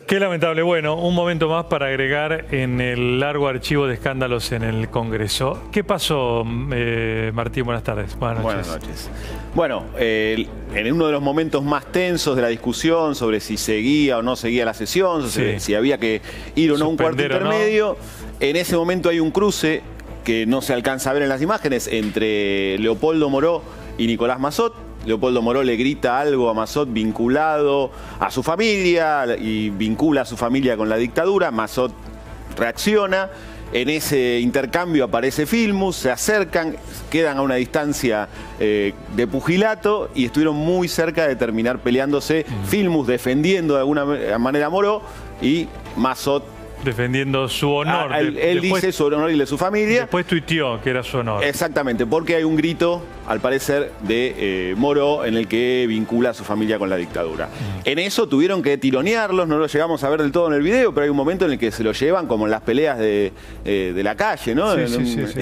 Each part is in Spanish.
Qué lamentable. Bueno, un momento más para agregar en el largo archivo de escándalos en el Congreso. ¿Qué pasó, Martín? Buenas tardes. Buenas noches. Buenas noches. Bueno, en uno de los momentos más tensos de la discusión sobre si seguía o no seguía la sesión, si había que ir o no a un cuarto intermedio, en ese momento hay un cruce que no se alcanza a ver en las imágenes entre Leopoldo Moró y Nicolás Massot. Leopoldo Moró le grita algo a Massot vinculado a su familia y vincula a su familia con la dictadura. Massot reacciona. En ese intercambio aparece Filmus, se acercan, quedan a una distancia de pugilato y estuvieron muy cerca de terminar peleándose. Filmus defendiendo de alguna manera a Moró y Massot defendiendo su honor. Él dice su honor y de su familia. Después tuiteó que era su honor. Exactamente, porque hay un grito, al parecer, de Moró en el que vincula a su familia con la dictadura. En eso tuvieron que tironearlos, no lo llegamos a ver del todo en el video, pero hay un momento en el que se lo llevan como en las peleas de la calle, ¿no? Sí.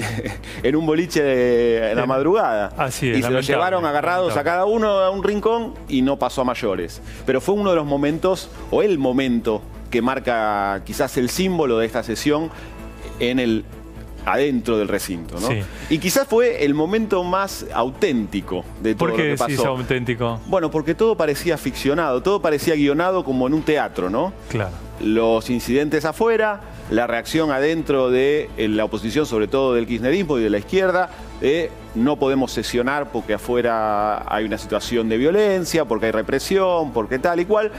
En un boliche en la madrugada. Así es, y se lo llevaron agarrados a cada uno a un rincón y no pasó a mayores. Pero fue uno de los momentos, o el momento, que marca quizás el símbolo de esta sesión adentro del recinto, ¿no? Sí. Y quizás fue el momento más auténtico de todo lo que pasó. ¿Por qué decís auténtico? Bueno, porque todo parecía ficcionado, todo parecía guionado como en un teatro, ¿no? Claro. Los incidentes afuera, la reacción adentro de la oposición, sobre todo del kirchnerismo y de la izquierda, no podemos sesionar porque afuera hay una situación de violencia, porque hay represión, porque tal y cual.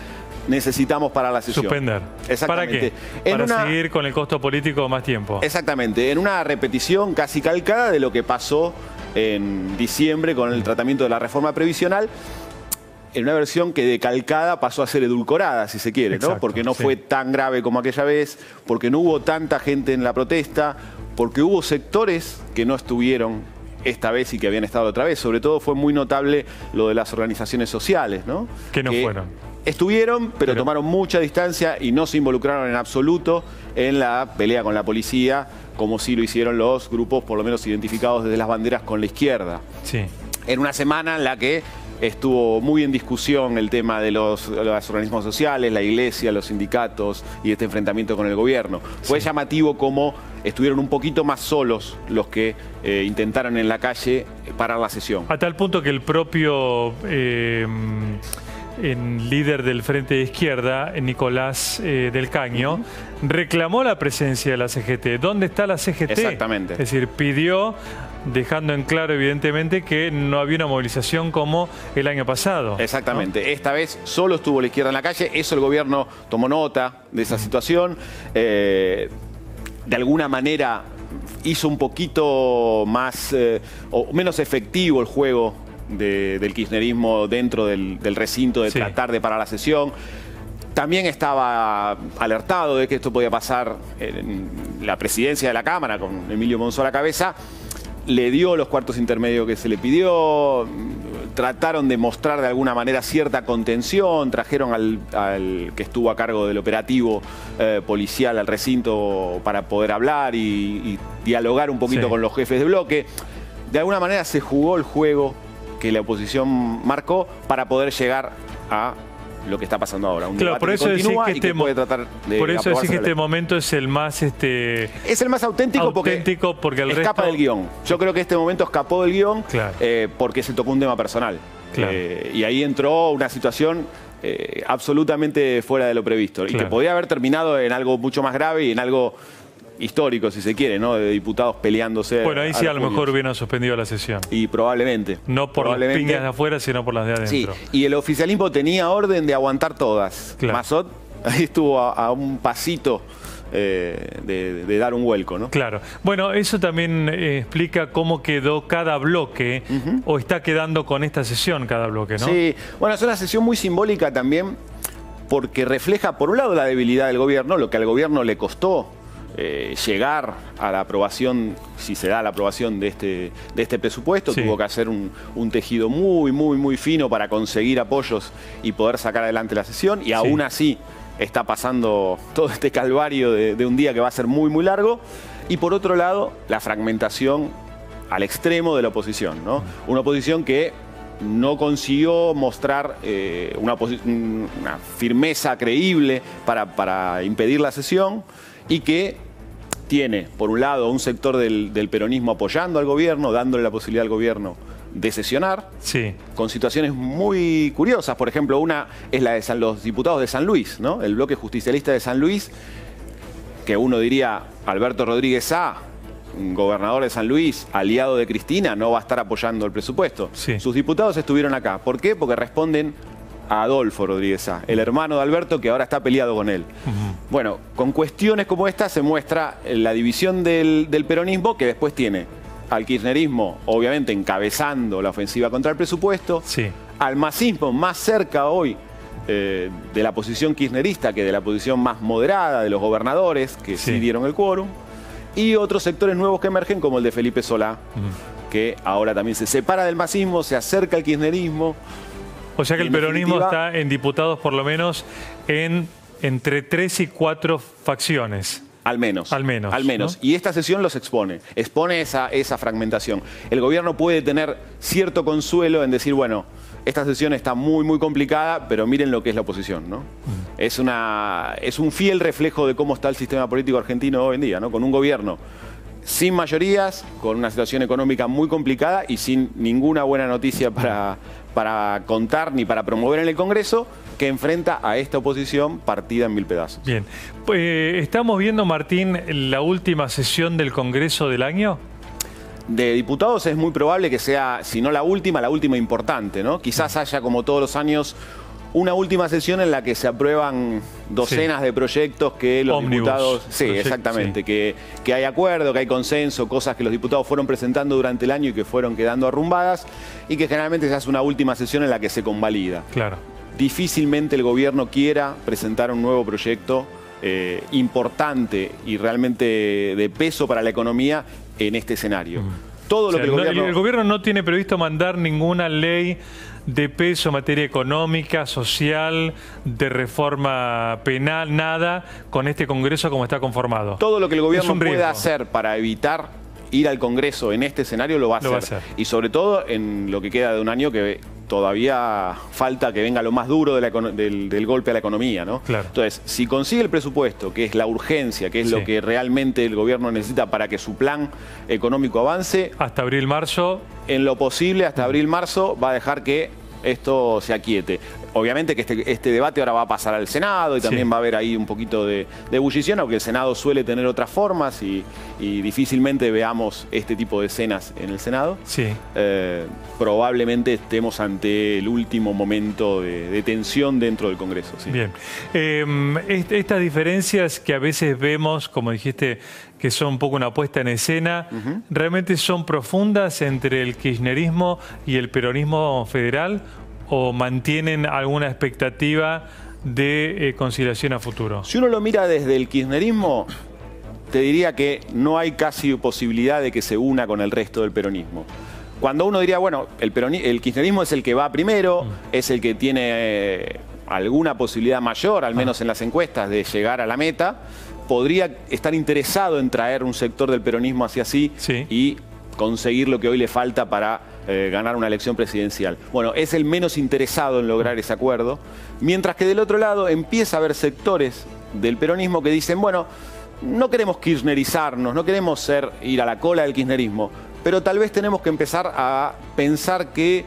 Necesitamos parar la sesión. Suspender. Exactamente. ¿Para qué? Para seguir con el costo político más tiempo. Exactamente. En una repetición casi calcada de lo que pasó en diciembre con el tratamiento de la reforma previsional, en una versión que de calcada pasó a ser edulcorada, si se quiere, ¿no? Porque no fue tan grave como aquella vez, porque no hubo tanta gente en la protesta, porque hubo sectores que no estuvieron esta vez y que habían estado otra vez. Sobre todo fue muy notable lo de las organizaciones sociales, ¿no? Que no fueron. Estuvieron, pero tomaron mucha distancia y no se involucraron en absoluto en la pelea con la policía, como sí lo hicieron los grupos, por lo menos identificados desde las banderas con la izquierda. Sí. En una semana en la que estuvo muy en discusión el tema de los organismos sociales, la iglesia, los sindicatos y este enfrentamiento con el gobierno. Fue llamativo cómo estuvieron un poquito más solos los que intentaron en la calle parar la sesión. A tal punto que el propio líder del Frente de Izquierda, Nicolás del Caño, reclamó la presencia de la CGT. ¿Dónde está la CGT? Exactamente. Es decir, pidió, dejando en claro evidentemente que no había una movilización como el año pasado. Exactamente. ¿No? Esta vez solo estuvo la izquierda en la calle. Eso el gobierno tomó nota de esa situación. De alguna manera hizo un poquito más o menos efectivo el juego del kirchnerismo dentro del recinto de tratar de parar la sesión. También estaba alertado de que esto podía pasar en la presidencia de la Cámara con Emilio Monzó a la cabeza. Le dio los cuartos intermedios que se le pidió, trataron de mostrar de alguna manera cierta contención, trajeron al que estuvo a cargo del operativo policial al recinto para poder hablar y dialogar un poquito con los jefes de bloque. De alguna manera se jugó el juego que la oposición marcó para poder llegar a lo que está pasando ahora. Un debate por eso que continúa que y que puede tratar de por eso decís que aprobarse este momento es el más es el más auténtico porque el escapa del guión. Yo creo que este momento escapó del guión porque se tocó un tema personal. Y ahí entró una situación absolutamente fuera de lo previsto y que podía haber terminado en algo mucho más grave y en algo histórico, si se quiere, ¿no? De diputados peleándose. Bueno, ahí sí a lo mejor hubieran suspendido la sesión. Y probablemente. No por las piñas de afuera, sino por las de adentro. Sí, y el oficialismo tenía orden de aguantar todas. Massot ahí estuvo a un pasito de dar un vuelco, ¿no? Claro. Bueno, eso también explica cómo quedó cada bloque, o está quedando con esta sesión cada bloque, ¿no? Sí, bueno, es una sesión muy simbólica también porque refleja, por un lado, la debilidad del gobierno, lo que al gobierno le costó llegar a la aprobación, si se da la aprobación de este presupuesto. Tuvo que hacer un tejido muy fino para conseguir apoyos y poder sacar adelante la sesión, y aún así está pasando todo este calvario de un día que va a ser muy largo. Y por otro lado, la fragmentación al extremo de la oposición, ¿no? Una oposición que no consiguió mostrar una firmeza creíble para impedir la sesión, y que tiene, por un lado, un sector del peronismo apoyando al gobierno, dándole la posibilidad al gobierno de sesionar, sí, con situaciones muy curiosas. Por ejemplo, una es la de los diputados de San Luis, ¿no? El bloque justicialista de San Luis, que uno diría, Alberto Rodríguez Sá, gobernador de San Luis, aliado de Cristina, no va a estar apoyando el presupuesto. Sí. Sus diputados estuvieron acá. ¿Por qué? Porque responden a Adolfo Rodríguez Sá, el hermano de Alberto, que ahora está peleado con él. Bueno, con cuestiones como esta se muestra la división del peronismo, que después tiene al kirchnerismo, obviamente, encabezando la ofensiva contra el presupuesto, sí, al masismo más cerca hoy de la posición kirchnerista que de la posición más moderada de los gobernadores, que sí dieron el quórum, y otros sectores nuevos que emergen, como el de Felipe Solá, que ahora también se separa del masismo, se acerca al kirchnerismo. O sea que el peronismo está en diputados por lo menos entre 3 y 4 facciones. Al menos. Al menos. Al menos. ¿No? Y esta sesión los expone esa fragmentación. El gobierno puede tener cierto consuelo en decir, bueno, esta sesión está muy, muy complicada, pero miren lo que es la oposición, ¿no? Es un fiel reflejo de cómo está el sistema político argentino hoy en día, ¿no? Con un gobierno sin mayorías, con una situación económica muy complicada y sin ninguna buena noticia para contar ni para promover en el Congreso, que enfrenta a esta oposición partida en mil pedazos. Bien. ¿Estamos viendo, Martín, la última sesión del Congreso del año? De diputados es muy probable que sea, si no la última importante, ¿no? Quizás haya, como todos los años, una última sesión en la que se aprueban docenas de proyectos que los diputados... Sí, exactamente. Sí. Que hay acuerdo, que hay consenso, cosas que los diputados fueron presentando durante el año y que fueron quedando arrumbadas, y que generalmente se hace una última sesión en la que se convalida. Claro. Difícilmente el gobierno quiera presentar un nuevo proyecto importante y realmente de peso para la economía en este escenario. Todo lo que el gobierno no tiene previsto mandar ninguna ley de peso en materia económica, social, de reforma penal, nada, con este Congreso como está conformado. Todo lo que el gobierno pueda hacer para evitar ir al Congreso en este escenario lo va a hacer. Y sobre todo en lo que queda de un año, que todavía falta que venga lo más duro del golpe a la economía, ¿no? Claro. Entonces, si consigue el presupuesto, que es la urgencia, que es lo que realmente el gobierno necesita para que su plan económico avance... Hasta abril, marzo... En lo posible, hasta abril, marzo, va a dejar que esto se aquiete. Obviamente que este debate ahora va a pasar al Senado y también va a haber ahí un poquito de ebullición, aunque el Senado suele tener otras formas y difícilmente veamos este tipo de escenas en el Senado. Probablemente estemos ante el último momento de tensión dentro del Congreso. Bien. Estas diferencias que a veces vemos, como dijiste, que son un poco una puesta en escena, ¿realmente son profundas entre el kirchnerismo y el peronismo federal? ¿O mantienen alguna expectativa de conciliación a futuro? Si uno lo mira desde el kirchnerismo, te diría que no hay casi posibilidad de que se una con el resto del peronismo. Cuando uno diría, bueno, el kirchnerismo es el que va primero, es el que tiene alguna posibilidad mayor, al menos en las encuestas, de llegar a la meta, podría estar interesado en traer un sector del peronismo hacia sí y conseguir lo que hoy le falta para ganar una elección presidencial. Bueno, es el menos interesado en lograr ese acuerdo, mientras que del otro lado empieza a haber sectores del peronismo que dicen, bueno, no queremos kirchnerizarnos, no queremos ir a la cola del kirchnerismo, pero tal vez tenemos que empezar a pensar que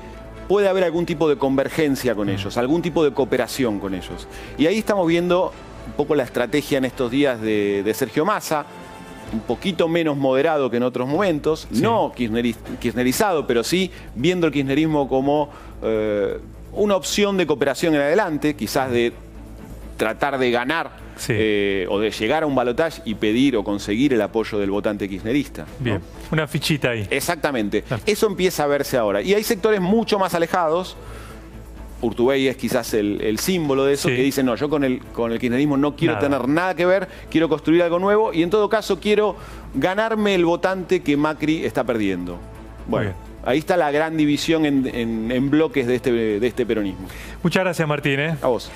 puede haber algún tipo de convergencia con ellos, algún tipo de cooperación con ellos. Y ahí estamos viendo un poco la estrategia en estos días de Sergio Massa, un poquito menos moderado que en otros momentos, no kirchnerizado, pero sí viendo el kirchnerismo como una opción de cooperación en adelante, quizás de tratar de ganar o de llegar a un balotaje y pedir o conseguir el apoyo del votante kirchnerista. Bien, ¿no? Una fichita ahí. Exactamente. Eso empieza a verse ahora. Y hay sectores mucho más alejados. Urtubey es quizás el símbolo de eso, que dicen, no, yo con el kirchnerismo no quiero tener nada que ver, quiero construir algo nuevo y en todo caso quiero ganarme el votante que Macri está perdiendo. Bueno, ahí está la gran división en bloques de este peronismo. Muchas gracias, Martín. A vos.